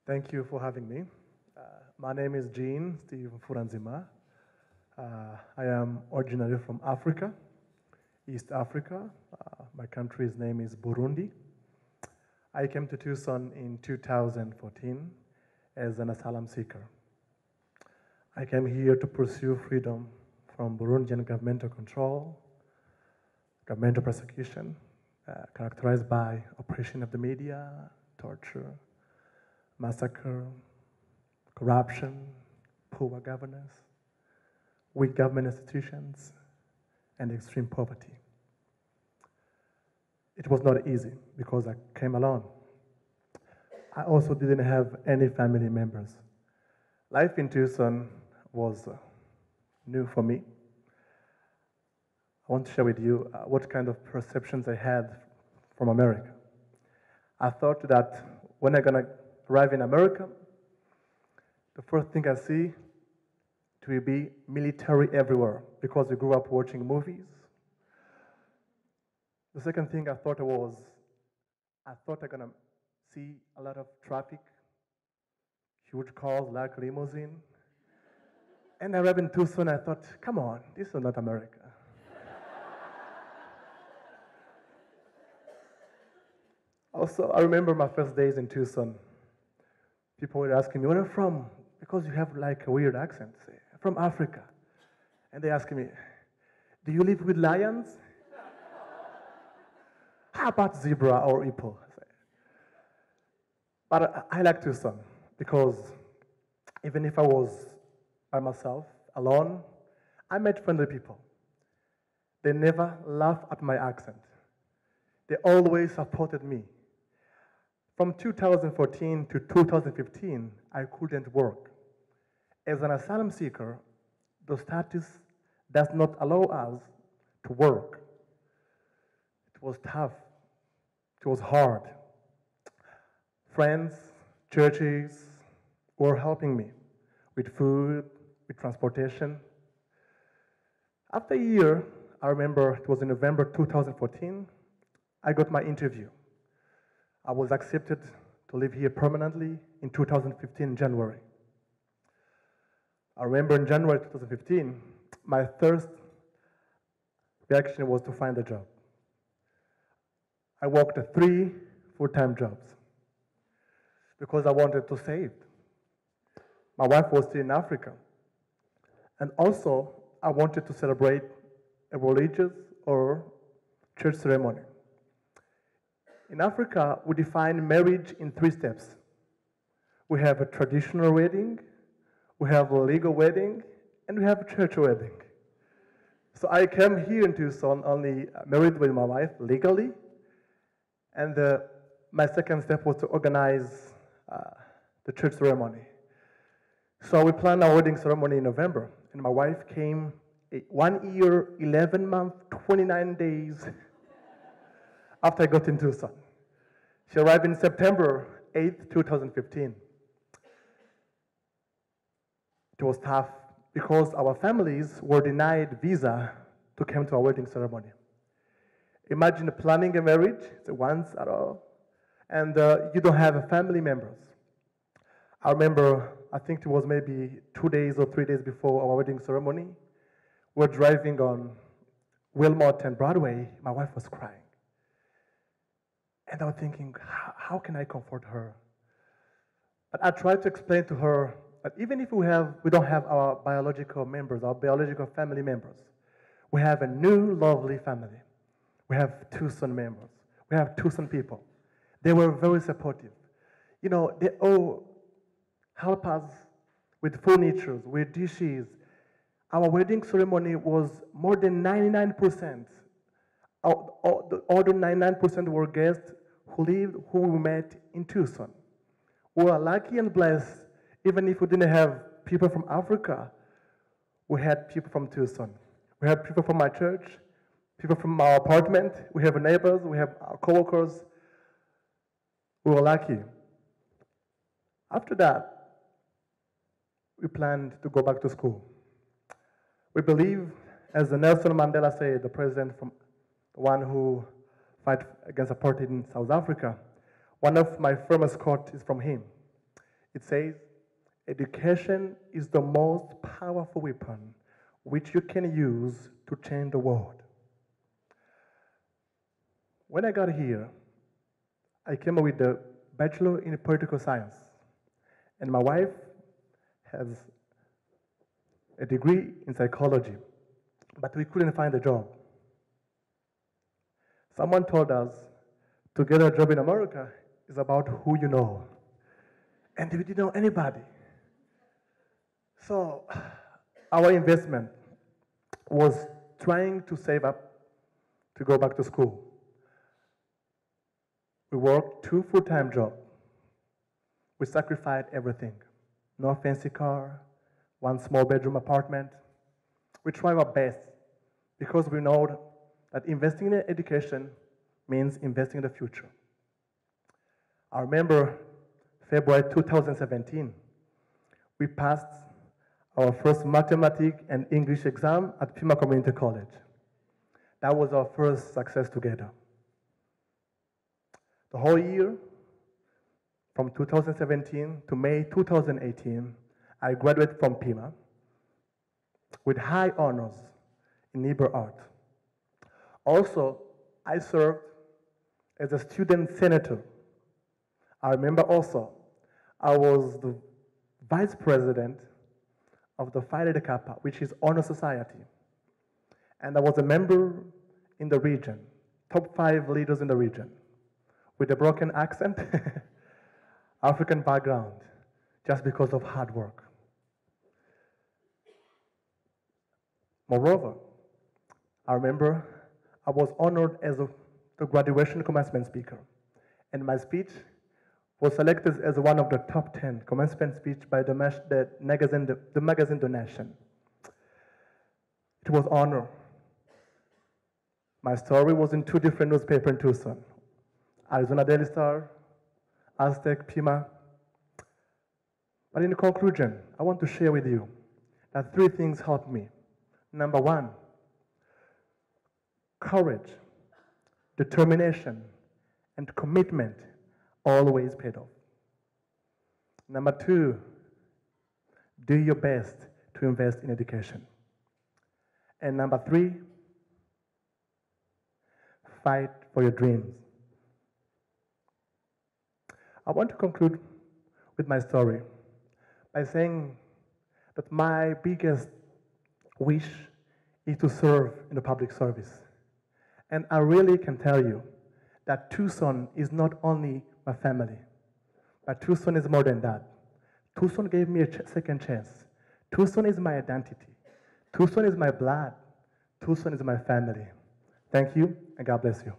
Thank you for having me. My name is Steve Mfuranzima. I am originally from Africa, East Africa. My country's name is Burundi. I came to Tucson in 2014 as an asylum seeker. I came here to pursue freedom from Burundian governmental control, governmental persecution, characterized by oppression of the media, torture, massacre, corruption, poor governance, weak government institutions, and extreme poverty. It was not easy because I came alone. I also didn't have any family members. Life in Tucson was new for me. I want to share with you what kind of perceptions I had from America. I thought that when I'm gonna arrive in America, the first thing I see will be military everywhere because we grew up watching movies. The second thing I thought I'm gonna see a lot of traffic, huge cars like limousine. And I arrived in Tucson, I thought, come on, this is not America. Also, I remember my first days in Tucson. People were asking me, where are you from? Because you have like a weird accent. Say, from Africa. And they asked me, do you live with lions? How about zebra or hippo? But I like Tucson because even if I was by myself, alone, I met friendly people. They never laughed at my accent. They always supported me. From 2014 to 2015, I couldn't work. As an asylum seeker, the status does not allow us to work. It was tough. It was hard. Friends, churches were helping me with food, with transportation. After a year, I remember it was in November 2014, I got my interview. I was accepted to live here permanently in 2015, January. I remember in January 2015, my first reaction was to find a job. I worked 3 full-time jobs because I wanted to save. My wife was still in Africa. And also, I wanted to celebrate a religious or church ceremony. In Africa, we define marriage in 3 steps. We have a traditional wedding, we have a legal wedding, and we have a church wedding. So I came here in Tucson only married with my wife legally, and my second step was to organize the church ceremony. So we planned our wedding ceremony in November, and my wife came 1 year, 11 months, 29 days after I got in Tucson. She arrived in September 8th, 2015. It was tough because our families were denied visa to come to our wedding ceremony. Imagine planning a marriage, it's once at all, and you don't have family members. I remember, I think it was maybe 2 days or 3 days before our wedding ceremony, we're driving on Wilmot and Broadway, my wife was crying. And I was thinking, how can I comfort her? But I tried to explain to her that even if we don't have our biological members, our biological family members, we have a new lovely family. We have Tucson members. We have Tucson people. They were very supportive. You know, they all help us with furniture, with dishes. Our wedding ceremony was more than 99%. The other 99% were guests who we met in Tucson. We were lucky and blessed, even if we didn't have people from Africa, we had people from Tucson. We had people from my church, people from our apartment, we have neighbors, we have our coworkers. We were lucky. After that, we planned to go back to school. We believe, as Nelson Mandela said, the president the one who fight against apartheid in South Africa, one of my famous quotes is from him. It says, education is the most powerful weapon which you can use to change the world. When I got here, I came up with the Bachelor in Political Science, and my wife has a degree in psychology, but we couldn't find a job. Someone told us to get a job in America is about who you know, and we didn't know anybody. So our investment was trying to save up to go back to school. We worked 2 full-time jobs. We sacrificed everything. No fancy car, 1 small bedroom apartment. We tried our best because we know that investing in education means investing in the future. I remember February 2017, we passed our first mathematics and English exam at Pima Community College. That was our first success together. The whole year, from 2017 to May 2018, I graduated from Pima with high honors in liberal arts. Also, I served as a student senator. I remember also, I was the vice president of the Phi Beta Kappa, which is honor society. And I was a member in the region, top 5 leaders in the region, with a broken accent, African background, just because of hard work. Moreover, I remember I was honored as the graduation commencement speaker, and my speech was selected as one of the top 10 commencement speech by the magazine The Nation. It was honor. My story was in 2 different newspapers in Tucson, Arizona Daily Star, Aztec, Pima. But in conclusion, I want to share with you that 3 things helped me. Number 1, courage, determination, and commitment always paid off. Number 2, do your best to invest in education. And number 3, fight for your dreams. I want to conclude with my story by saying that my biggest wish is to serve in the public service. And I really can tell you that Tucson is not only my family, but Tucson is more than that. Tucson gave me a second chance. Tucson is my identity. Tucson is my blood. Tucson is my family. Thank you, and God bless you.